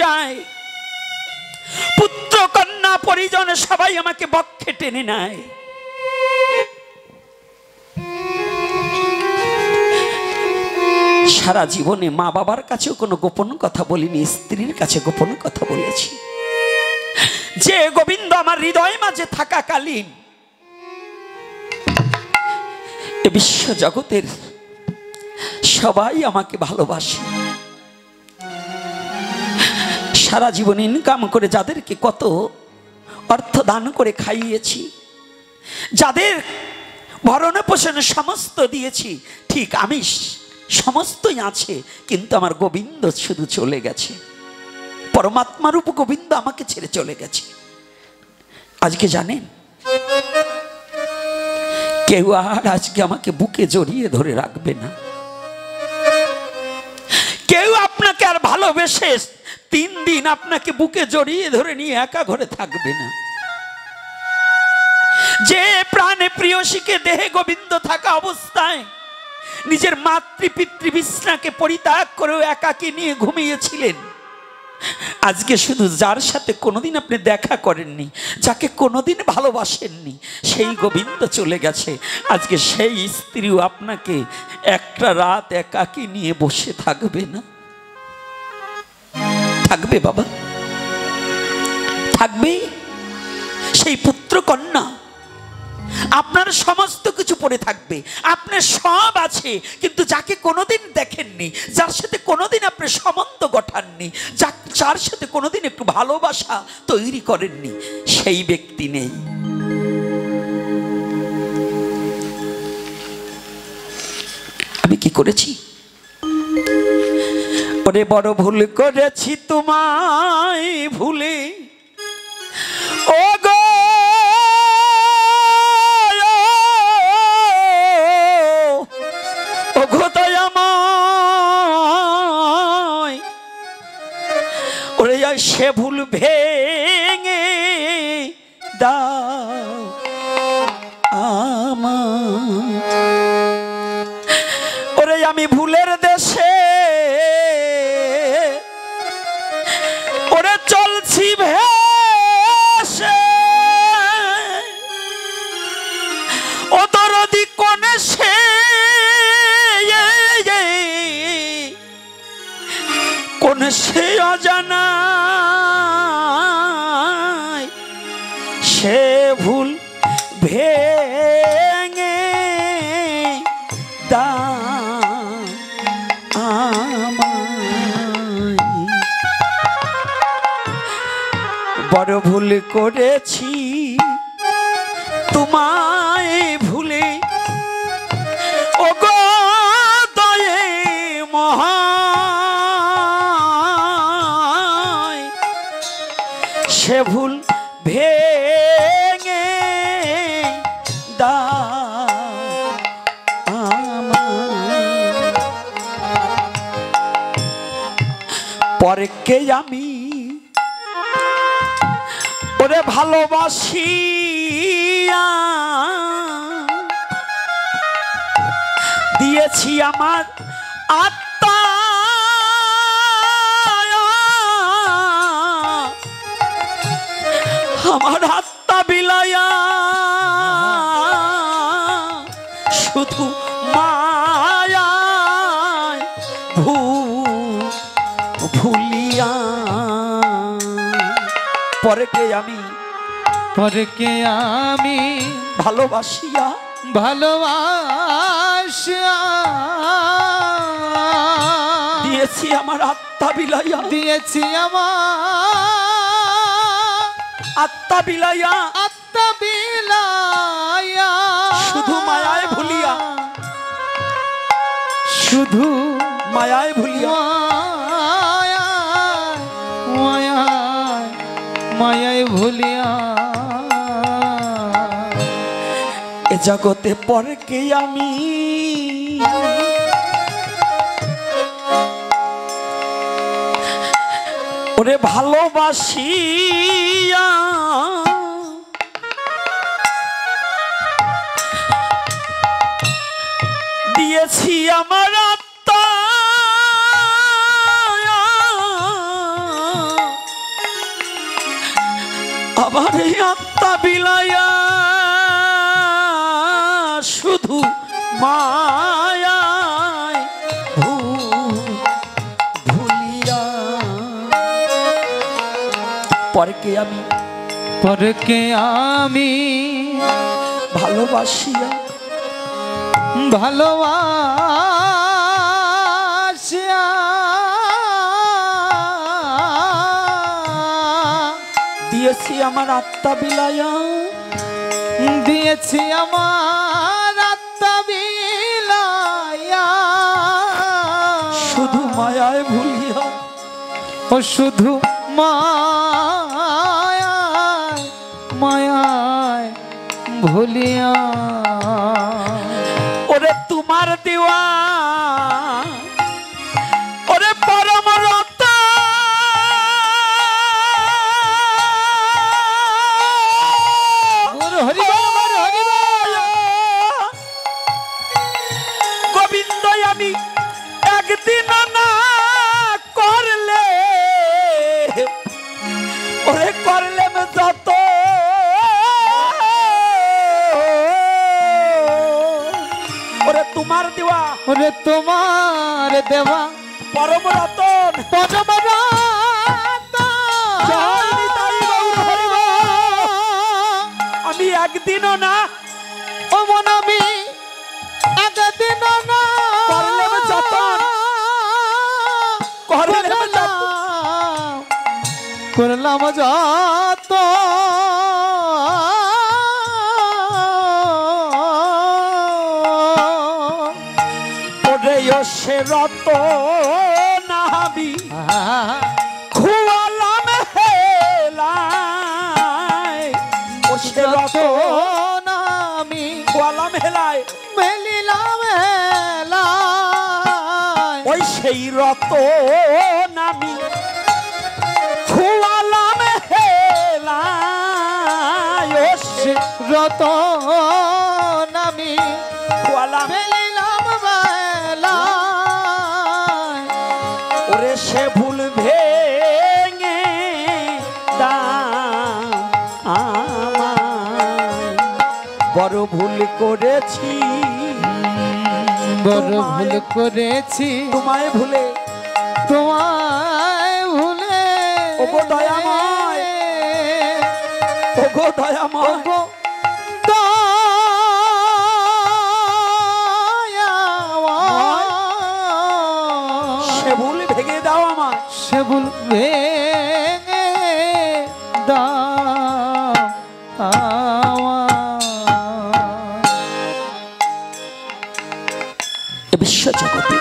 যায়, পুত্র কন্যা পরিজন সবাই আমাকে বক্ষে টেনে নেয়। সারা জীবনে মা বাবার কাছেও কোনো গোপন কথা বলিনি, স্ত্রীর কাছে গোপন কথা বলেছি। যে গোবিন্দ আমার হৃদয় মাঝে থাকাকালীন এ বিশ্ব জগতের সবাই আমাকে ভালোবাসে। সারা জীবন ইনকাম করে যাদেরকে কত অর্থ দান করে খাইয়েছি, যাদের ভরণ পোষণ সমস্ত দিয়েছি, ঠিক আমি সমস্তই আছে, কিন্তু আমার গোবিন্দ শুধু চলে গেছে। পরমাত্মারূপ গোবিন্দ আমাকে ছেড়ে চলে গেছে। আজকে জানেন, কেউ আর আজকে আমাকে বুকে জড়িয়ে ধরে রাখবে না। কেউ আপনাকে আর ভালোবেসে 3 দিন আপনাকে বুকে জড়িয়ে ধরে নিয়ে একা ঘরে থাকবে না। যে প্রাণে প্রিয়সীকে দেহে গোবিন্দ থাকা অবস্থায় নিজের মাতৃ পিতৃ বিছনাকে পরিত্যাগ করেও একাকী নিয়ে ঘুমিয়েছিলেন, আজকে শুধু যার সাথে কোনোদিন আপনি দেখা করেননি, যাকে কোনোদিন ভালোবাসেননি, সেই গোবিন্দ চলে গেছে। আজকে সেই স্ত্রীও আপনাকে একটা রাত একাকী নিয়ে বসে থাকবে না। থাকবে বাবা, থাকবে। সেই পুত্র কন্যা আপনার সমস্ত কিছু পড়ে থাকবে, আপনার সব আছে, কিন্তু যাকে কোনোদিন দেখেননি, যার সাথে কোনোদিন আপনি সম্বন্ধ গঠাননি, যার সাথে কোনোদিন একটু ভালোবাসা তৈরি করেননি, সেই ব্যক্তি নেই। আমি কি করেছি? ওরে বড় ভুল করেছি তোমায় ভুলে, ও গো সে ভুল ভেঙে দাও ওরে আমি ভুলের দেশে ওরে চলছি ভেসে, ও দরদি কোনে সে কোন সে অজানা সে ভুল ভেঙে দাও আমায়। বড় ভুল করেছি তোমায় ভুলে, ও গো দয়ে মহা সে ভুল ভেঙে দাও আমায়। পরকে আমি ওরে ভালোবাসিয়া দিয়েছি আমার আত্মা, আমার আত্মা বিলাইয়া শুধু মায়ায় ভুলিয়া। পরকে আমি ভালোবাসিয়া দিয়েছি আমার আত্মা বিলাইয়া, দিয়েছি আমার আত্মা বিলাইয়া শুধু মায়ায় ভুলিয়া, শুধু মায়ায় ভুলিয়া, মায়ায় ভুলিয়া। এ জগতে পরকে আমি ওরে ভালোবাসিয়া দিয়েছি আমার আত্মা, মায়ায় ভুলিয়া পরকে আমি ভালোবাসিয়া দিয়েছি আমার আত্মা বিলায়া, দিয়েছি আমার আত্মা বিলায়া, শুধু মায়ায় ভুলিয়া, ও শুধু মায়ায় মায়ায় ভুলিয়া। ওরে তোমার দেওয়া ওরে পরম রতন, গোবিন্দ আমি একদিন না করলে ওরে করলে যত ওরে তোমার দেওয়া, ওরে তোমার দেওয়া পরম রতন, পরম জয় নিতাই গৌর হরি বল। আমি একদিনও না ও মন আমি একদিনও না করলেম যতন, করলেম যতন, করলাম যত ওরে সে রত নাবি খুয়ালাম হেলায়, ও সে রত নামি খুয়ালাম হেলায়, মেলিলাম হেলায়, ওই সেই রত নামি খুয়ালাম হেলায়, ও সে রত নামি খুয়ালাম মেলিলাম বেলায়, ওরে সে ভুল ভেঙে আমায় বড় ভুল করেছি, বড় ভুল করেছি তোমায় ভুলে, তোমায় ভুলে, ওগো দয়াময়, ওগো দয়াময়, ওগো দয়াময়, সে ভুল ভেঙে দাও আমার, সে ভুল ভেঙে দাও এ বিশ্ব জগতে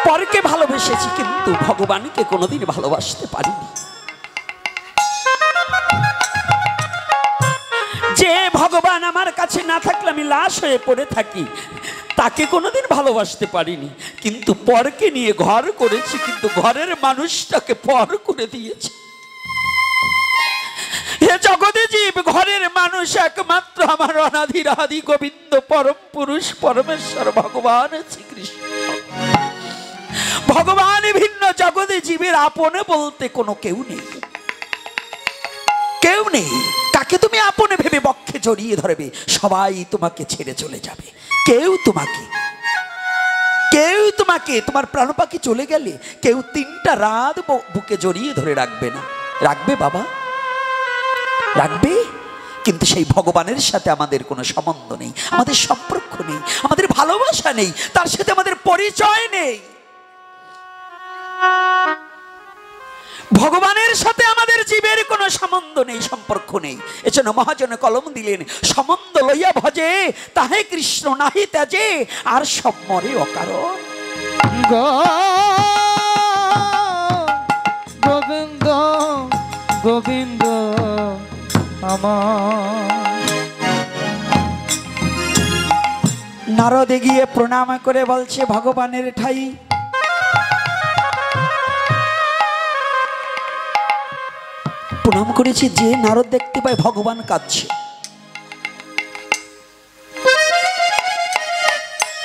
পরকে ভালোবেসেছি কিন্তু ভগবানকে কোনোদিন ভালোবাসতে পারিনি। যে ভগবান আমার কাছে না থাকলে আমি লাশ হয়ে পড়ে থাকি, তাকে কোনোদিন ভালোবাসতে পারিনি। কিন্তু পরকে নিয়ে ঘর করেছি, কিন্তু ঘরের মানুষটাকে পর করে দিয়েছি। হে জগতে জীব, ঘরের মানুষ একমাত্র আমার অনাদির আদি গোবিন্দ পরম পুরুষ পরমেশ্বর ভগবান শ্রীকৃষ্ণ। ভগবান ভিন্ন জগতে জীবের আপনে বলতে কোনো কেউ নেই, কেউ নেই। কাকে তুমি আপনে ভেবে বক্ষে জড়িয়ে ধরবে? সবাই তোমাকে ছেড়ে চলে যাবে। কেউ তোমাকে তোমার প্রাণ পাখি চলে গেলে কেউ 3টা রাত বুকে জড়িয়ে ধরে রাখবে না। রাখবে বাবা, রাখবে? কিন্তু সেই ভগবানের সাথে আমাদের কোনো সম্বন্ধ নেই, আমাদের সম্পর্ক নেই, আমাদের ভালোবাসা নেই, তার সাথে আমাদের পরিচয় নেই। ভগবানের সাথে আমাদের জীবের কোনো সম্বন্ধ নেই, সম্পর্ক নেই। এজন্য মহাজন কলম দিলেন, সম্বন্ধ লইয়া ভজে তাহে কৃষ্ণ নাহি ত্যাজে, আর সব মরে অকারণ। গোবিন্দ গোবিন্দ আমার। নারদে গিয়ে প্রণাম করে বলছে, ভগবানের ঠাই প্রণাম করেছি। যে নারদ দেখতে পায় ভগবান কাঁদছে,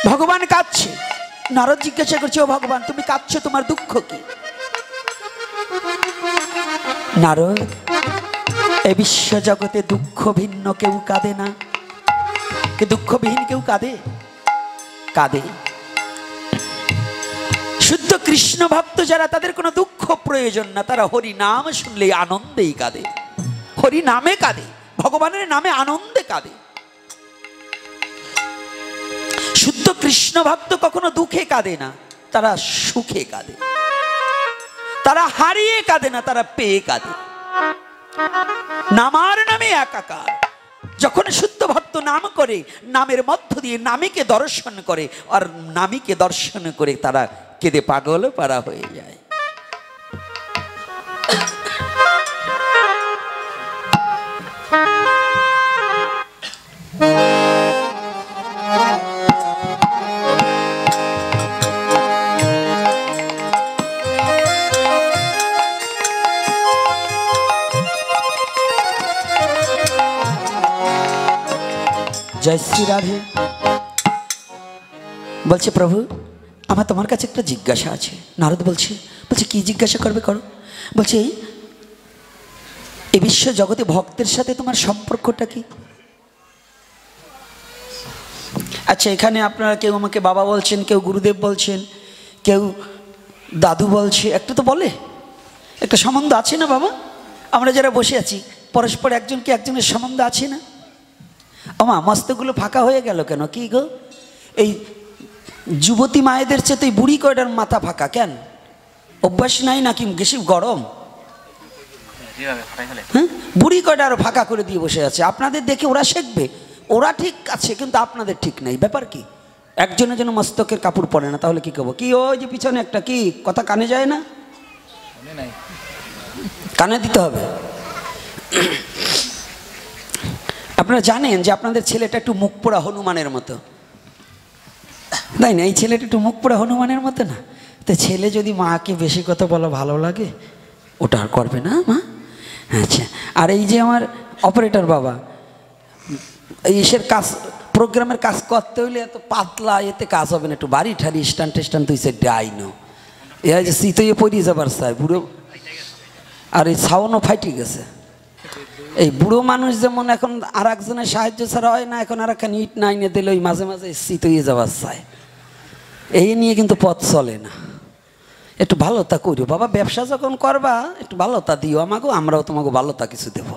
ভগবান কাঁদছে। নারদ জিজ্ঞাসা করছে, ও ভগবান তুমি কাঁদছো, তোমার দুঃখ কি? নারদ, এ বিশ্ব জগতে দুঃখ ভিন্ন কেউ কাঁদে না, কি দুঃখবিহীন কেউ কাঁদে? কাঁদে। শুদ্ধ কৃষ্ণ ভক্ত যারা, তাদের কোনো দুঃখ প্রয়োজন না, তারা হরি নাম শুনলেই আনন্দেই কাঁদে, হরি নামে কাঁদে, ভগবানের নামে আনন্দে কাঁদে। শুদ্ধ কৃষ্ণ ভক্ত কখনো দুঃখে কাঁদে না, তারা সুখে কাঁদে। তারা হারিয়ে কাঁদে না, তারা পেয়ে কাঁদে। নামার নামে একাকার। যখন শুদ্ধ ভক্ত নাম করে, নামের মধ্য দিয়ে নামীকে দর্শন করে, আর নামীকে দর্শন করে তারা কেঁদে পাগল পারা হয়ে যায়। জয় শ্রী রাধে। বলছে প্রভু, আমার তোমার কাছে একটা জিজ্ঞাসা আছে। নারদ বলছে কি জিজ্ঞাসা করবে করো। বলছে এই বিশ্ব জগতে ভক্তের সাথে তোমার সম্পর্কটা কি? আচ্ছা, এখানে আপনারা কেউ আমাকে বাবা বলছেন, কেউ গুরুদেব বলছেন, কেউ দাদু বলছে, একটু তো বলে একটা সম্বন্ধ আছে না বাবা? আমরা যারা বসে আছি পরস্পর একজনকে একজনের সম্বন্ধ আছে না? আমা মস্তগুলো ফাঁকা হয়ে গেল কেন? কি গো, এই যুবতী মায়েদের চেয়ে তো এই বুড়ি কয়টার মাথা ফাঁকা কেন? অভ্যাস নাই নাকি বেশি গরম? হ্যাঁ, বুড়ি কয়টা আরো ফাঁকা করে দিয়ে বসে আছে। আপনাদের দেখে ওরা শিখবে, ওরা ঠিক আছে কিন্তু আপনাদের ঠিক নাই। ব্যাপার কি? একজনের জন্য মস্তকের কাপড় পরে না, তাহলে কি করবো? কি ওই যে পিছনে একটা কি কথা কানে যায় না? কানে দিতে হবে। আপনারা জানেন যে আপনাদের ছেলেটা একটু মুখ পোড়া হনুমানের মতো, তাই না? এই ছেলেটা একটু মুখ পোড়া হনুমানের মতো না? তো ছেলে যদি মাকে বেশি কথা বলা ভালো লাগে, ওটা আর করবে না মা। আচ্ছা, আর এই যে আমার অপারেটর বাবা, ইসের কাজ, প্রোগ্রামের কাজ করতে হইলে এত পাতলা এতে কাজ হবে না, একটু বাড়ি ঠাড়ি স্টান টেস্টান তুই সে ডাইনো এ যে শীতইয়ে পড়িয়ে যাবার চাই বুড়ো। আর এই ছাউনও ফাইটে গেছে। এই বুড়ো মানুষ যেমন এখন আর একজনের সাহায্য ছাড়া হয় না, এখন আর একখান ইট নাইনে দিলে ওই মাঝে মাঝে শীত হয়ে যাবার চায়। এই নিয়ে কিন্তু পথ চলে না। একটু ভালোতা করিও বাবা, ব্যবসা যখন করবা একটু ভালোতা দিও আমাকে, আমরাও তোমাকে ভালোতা কিছু দেব।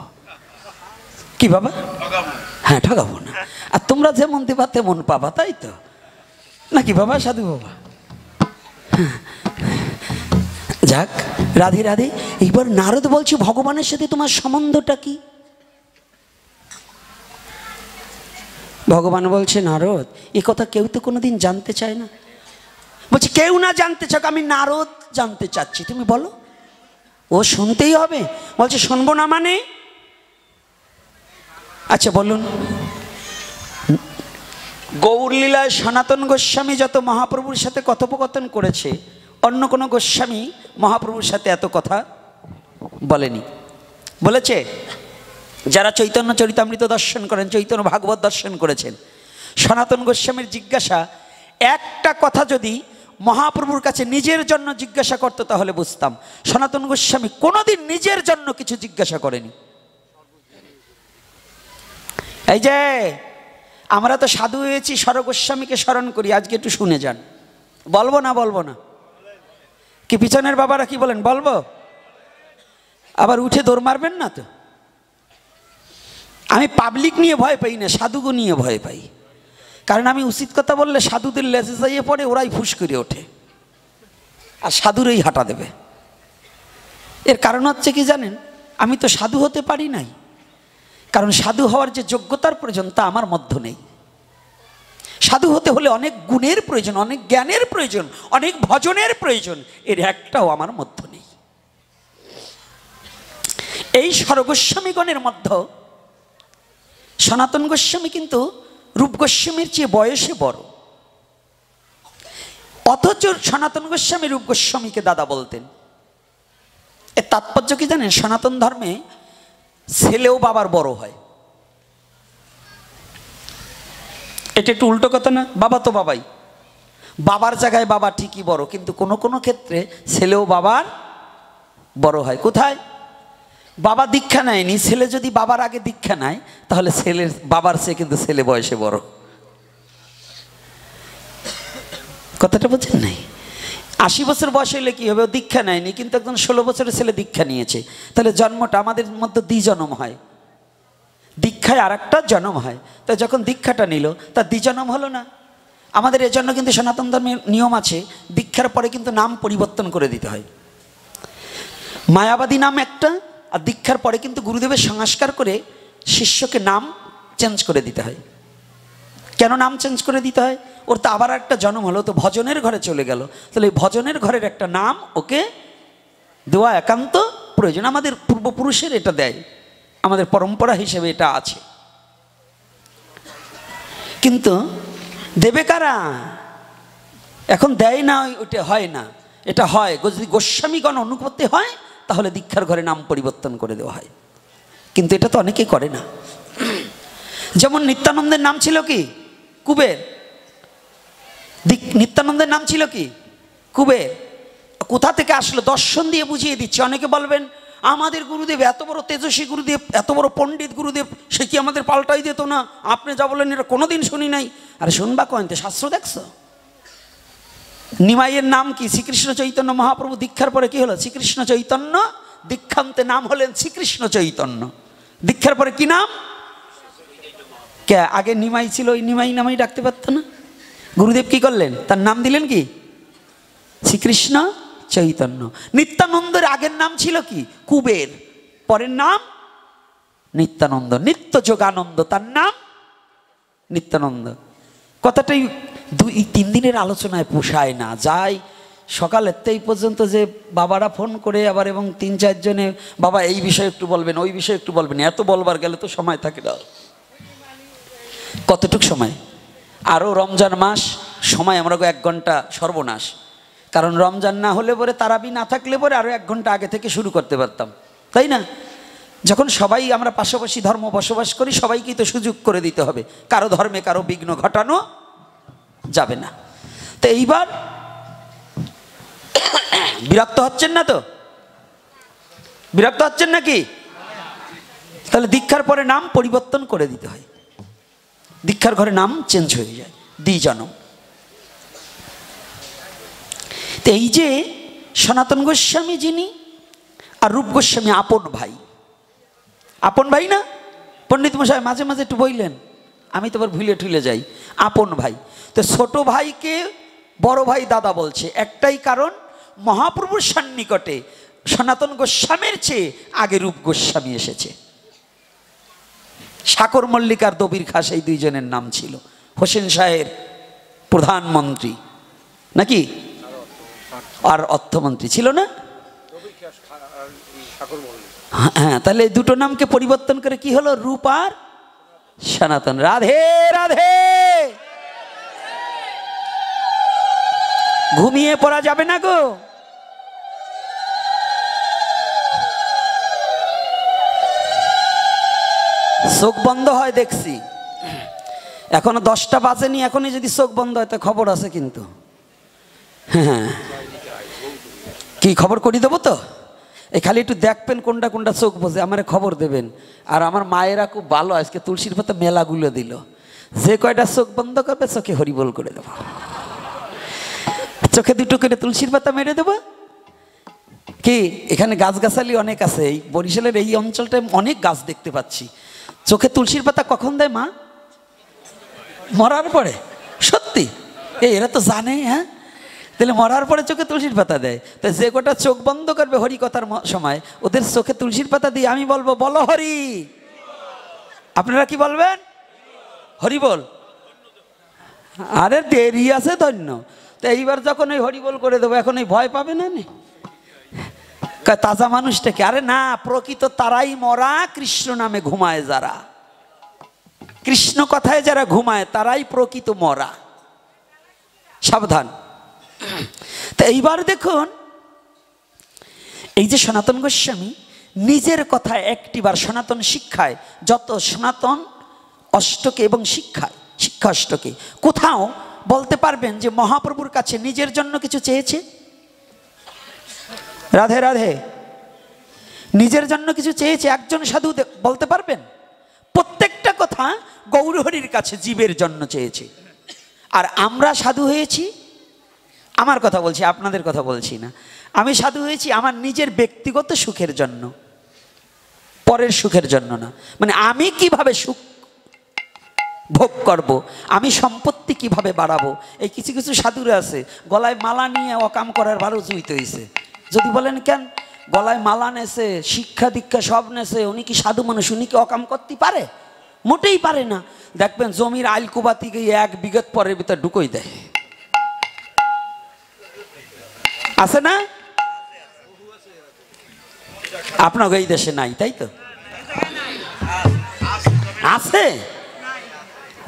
কি বাবা? হ্যাঁ, ঠকাবো না। আর তোমরা যেমন দেবা তেমন পাবা, তাই তো নাকি বাবা? সাধু বাবা। যাক, রাধে রাধে। এইবার নারদ বলছি, ভগবানের সাথে তোমার সম্বন্ধটা কি? ভগবান বলছে, নারদ এ কথা কেউ তো কোনোদিন জানতে চায় না। বলছে কেউ না জানতে চাক, আমি নারদ জানতে চাচ্ছি, তুমি বলো। ও শুনতেই হবে। বলছে শুনবো না মানে? আচ্ছা বলুন, গৌরলীলায় সনাতন গোস্বামী যত মহাপ্রভুর সাথে কথোপকথন করেছে, অন্য কোনো গোস্বামী মহাপ্রভুর সাথে এত কথা বলেনি। বলেছে যারা চৈতন্য চরিতামৃত দর্শন করেন, চৈতন্য ভাগবত দর্শন করেছেন, সনাতন গোস্বামীর জিজ্ঞাসা একটা কথা যদি মহাপ্রভুর কাছে নিজের জন্য জিজ্ঞাসা করতো তাহলে বুঝতাম। সনাতন গোস্বামী কোনোদিন নিজের জন্য কিছু জিজ্ঞাসা করেনি। এই যে আমরা তো সাধু হয়েছি, স্বরগোস্বামীকে স্মরণ করি, আজকে একটু শুনে যান। বলবো না? বলবো না? কি পিছনের বাবারা কি বলেন? বলবো? আবার উঠে দৌড় মারবেন না তো? আমি পাবলিক নিয়ে ভয় পাই না, সাধুগো নিয়ে ভয় পাই। কারণ আমি উচিত কথা বললে সাধুদের লেজে যাইয়ে পড়ে, ওরাই ফুস করে ওঠে আর সাধুরই হাঁটা দেবে। এর কারণ হচ্ছে কি জানেন? আমি তো সাধু হতে পারি নাই, কারণ সাধু হওয়ার যে যোগ্যতার প্রয়োজন তা আমার মধ্যে নেই। সাধু হতে হলে অনেক গুণের প্রয়োজন, অনেক জ্ঞানের প্রয়োজন, অনেক ভজনের প্রয়োজন, এর একটাও আমার মধ্যে নেই। এই স্বরগোস্বামীগণের মধ্যে সনাতন গোস্বামী কিন্তু রূপ গোস্বামীর চেয়ে বয়সে বড়, অথচ সনাতন গোস্বামী রূপ গোস্বামীকে দাদা বলতেন। এর তাৎপর্য কি জানেন? সনাতন ধর্মে ছেলেও বাবার বড় হয়। এটা একটু উল্টো কথা না? বাবা তো বাবাই, বাবার জায়গায় বাবা ঠিকই বড়, কিন্তু কোনো কোনো ক্ষেত্রে ছেলেও বাবার বড় হয়। কোথায়? বাবা দীক্ষা নেয়নি, ছেলে যদি বাবার আগে দীক্ষা নেয় তাহলে ছেলের বাবার চেয়ে কিন্তু ছেলে বয়সে বড়। কথাটা বুঝেন নাই? 80 বছর বয়স হইলে কি হবে? ও দীক্ষা নেয়নি, কিন্তু একজন 16 বছরের ছেলে দীক্ষা নিয়েছে। তাহলে জন্মটা আমাদের মধ্যে দ্বিজন্ম হয়, দীক্ষায় আর একটা জন্ম হয়। তাই যখন দীক্ষাটা নিল তার দ্বিজন্ম হলো না? আমাদের এজন্য কিন্তু সনাতন ধর্মের নিয়ম আছে, দীক্ষার পরে কিন্তু নাম পরিবর্তন করে দিতে হয়। মায়াবাদী নাম একটা, আর দীক্ষার পরে কিন্তু গুরুদেবের সংস্কার করে শিষ্যকে নাম চেঞ্জ করে দিতে হয়। কেন নাম চেঞ্জ করে দিতে হয়? ওর তো আবার একটা জন্ম হলো, তো ভজনের ঘরে চলে গেল, তাহলে এই ভজনের ঘরের একটা নাম ওকে দেওয়া একান্ত প্রয়োজন। আমাদের পূর্বপুরুষের এটা দেয়, আমাদের পরম্পরা হিসেবে এটা আছে। কিন্তু দেবে কারা? এখন দেয় না, ওইটা হয় না। এটা হয় যদি গোস্বামীগণ অনুপত্তি হয় তাহলে দীক্ষার ঘরে নাম পরিবর্তন করে দেওয়া হয়, কিন্তু এটা তো অনেকেই করে না। যেমন নিত্যানন্দের নাম ছিল কি? কুবের। নিত্যানন্দের নাম ছিল কি? কুবের। কোথা থেকে আসলো? দর্শন দিয়ে বুঝিয়ে দিচ্ছে। অনেকে বলবেন আমাদের গুরুদেব এত বড় তেজস্বী গুরুদেব, এত বড় পণ্ডিত গুরুদেব, সে কি আমাদের পাল্টাই দিত না? আপনি যা বলেন এটা কোনোদিন শুনি নাই। আরে শুনবা কয়তে, শাস্ত্র দেখছো? নিমাইয়ের নাম কি? শ্রীকৃষ্ণ চৈতন্য মহাপ্রভু দীক্ষার পরে কি হলো? শ্রীকৃষ্ণ চৈতন্য। দীক্ষান্তে নাম হলেন শ্রীকৃষ্ণ চৈতন্য। দীক্ষার পরে কি নাম? কে আগে নিমাই ছিল, ওই নিমাই নামাই ডাকতে পারতো না? গুরুদেব কি করলেন? তার নাম দিলেন কি? শ্রীকৃষ্ণ চৈতন্য। নিত্যানন্দের আগের নাম ছিল কি? কুবের। পরের নাম নিত্যানন্দ। নিত্য যোগানন্দ, তার নাম নিত্যানন্দ। কথাটাই 2-3 দিনের আলোচনায় পোষায় না। যাই সকালের এই পর্যন্ত যে বাবারা ফোন করে আবার এবং 3-4 জনে বাবা এই বিষয়ে একটু বলবেন, ওই বিষয়ে একটু বলবেন, এত বলবার গেলে তো সময় থাকে না। কতটুক সময়? আরও রমজান মাস সময়, আমরা 1 ঘন্টা সর্বনাশ। কারণ রমজান না হলে পরে, তারাবি না থাকলে পরে আরও 1 ঘন্টা আগে থেকে শুরু করতে পারতাম, তাই না? যখন সবাই আমরা পাশাপাশি ধর্ম বসবাস করি, সবাইকেই তো সুযোগ করে দিতে হবে, কারো ধর্মে কারো বিঘ্ন ঘটানো যাবে না। তো এইবার বিরক্ত হচ্ছেন না তো? বিরক্ত হচ্ছেন নাকি? তাহলে দীক্ষার পরে নাম পরিবর্তন করে দিতে হয়, দীক্ষার ঘরে নাম চেঞ্জ হয়ে যায়, দ্বিজন্ম। তো এই যে সনাতন গোস্বামী যিনি আর রূপ গোস্বামী আপন ভাই, আপন ভাই না? পণ্ডিত মশাই মাঝে মাঝে একটু বললেন, আমি তো আবার ভুলে ঠুলে যাই। আপন ভাই। তো ছোট ভাইকে বড় ভাই দাদা বলছে, একটাই কারণ, মহাপ্রভুর সন্নিকটে সনাতন গোস্বামীর চেয়ে আগে রূপ গোস্বামী এসেছে। সাকর মল্লিকার দবির খাস, এই 2 জনের নাম ছিল। হোসেন শাহের প্রধানমন্ত্রী নাকি, আর অর্থমন্ত্রী ছিল না? হ্যাঁ, তাহলে এই 2টো নামকে পরিবর্তন করে কি হলো? রূপ আর সনাতন। রাধে রাধে। ঘুমিয়ে পড়া যাবে না গো। চোখ বন্ধ হয় দেখছি, এখনো 10টা বাজেনি, এখনই যদি চোখ বন্ধ হয় তো খবর আছে কিন্তু। হ্যাঁ, কি খবর করি দেবো তো? এই খালি একটু দেখবেন কোনটা কোনটা চোখ বোঝে, আমার খবর দেবেন। আর আমার মায়েরা খুব ভালো, আজকে তুলসীর পাতা মেলাগুলো দিল, যে কয়টা চোখ বন্ধ করবে চোখে হরিবোল করে দেবো, চোখে 2টো করে তুলসীর পাতা মেরে দেবো। কি এখানে গাছগাছালি অনেক আছে, এই বরিশালের এই অঞ্চলটায় অনেক গাছ দেখতে পাচ্ছি। চোখে তুলসীর পাতা কখন দেয় মা? মরার পরে। সত্যি? এরা তো জানে। হ্যাঁ, তাহলে মরার পরে চোখে তুলসীর পাতা দেয়। তো যে কটা চোখ বন্ধ করবে হরি কথার সময়, ওদের চোখে তুলসীর পাতা দিয়ে আমি বলবো, বলো হরি। আপনারা কি বলবেন? হরি বল। আরে দেরি আছে, ধন্য। তো এইবার যখন ওই হরি বল করে দেবো, এখন এই ভয় পাবে না? তাজা মানুষটাকে, আরে না, প্রকৃত তারাই মরা, কৃষ্ণ নামে ঘুমায় যারা, কৃষ্ণ কথায় যারা ঘুমায় তারাই প্রকৃত মরা। সাবধান। তো এইবার দেখুন, এই যে সনাতন গোস্বামী নিজের কথায় একটিবার সনাতন শিক্ষায়, যত সনাতন অষ্টকে এবং শিক্ষায়, শিক্ষা অষ্টকে কোথাও বলতে পারবেন যে মহাপ্রভুর কাছে নিজের জন্য কিছু চেয়েছে? রাধে রাধে। নিজের জন্য কিছু চেয়েছে একজন সাধু বলতে পারবেন? প্রত্যেকটা কথা গৌরহরির কাছে জীবের জন্য চেয়েছে। আর আমরা সাধু হয়েছি, আমার কথা বলছি, আপনাদের কথা বলছি না, আমি সাধু হয়েছি আমার নিজের ব্যক্তিগত সুখের জন্য, পরের সুখের জন্য না। মানে আমি কিভাবে সুখ ভোগ করব, আমি সম্পত্তি কিভাবে বাড়াবো। এই কিছু কিছু সাধুরা আছে গলায় মালা নিয়ে অকাম করার ভালো জুইতে হয়েছে। যদি বলেন কেন গলায় মালা নেছে, শিক্ষা দীক্ষা সব নেছে, উনি কি সাধু মানুষ, উনি কি অকাম করতে পারে? মোটেই পারে না। দেখবেন জমির আইলকুবাতি গিয়ে 1 বিঘত পরের ভিতর ঢুকোই দেয়, আছে না? আপনার এই দেশে নাই তাই তো? আছে?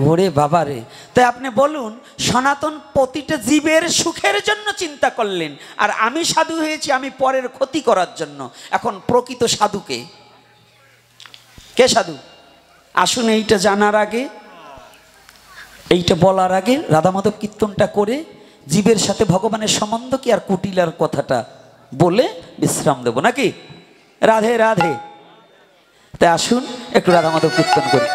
ওরে বাবা রে। তাই আপনি বলুন, সনাতন প্রতিটা জীবের সুখের জন্য চিন্তা করলেন, আর আমি সাধু হয়েছি আমি পরের ক্ষতি করার জন্য। এখন প্রকৃত সাধুকে কে সাধু? আসুন এইটা জানার আগে, এইটা বলার আগে রাধা মাধব কীর্তনটা করে জীবের সাথে ভগবানের সম্বন্ধ কি আর কুটিলার কথাটা বলে বিশ্রাম দেব নাকি? রাধে রাধে। তাই আসুন একটু রাধা মাধব কীর্তন করি।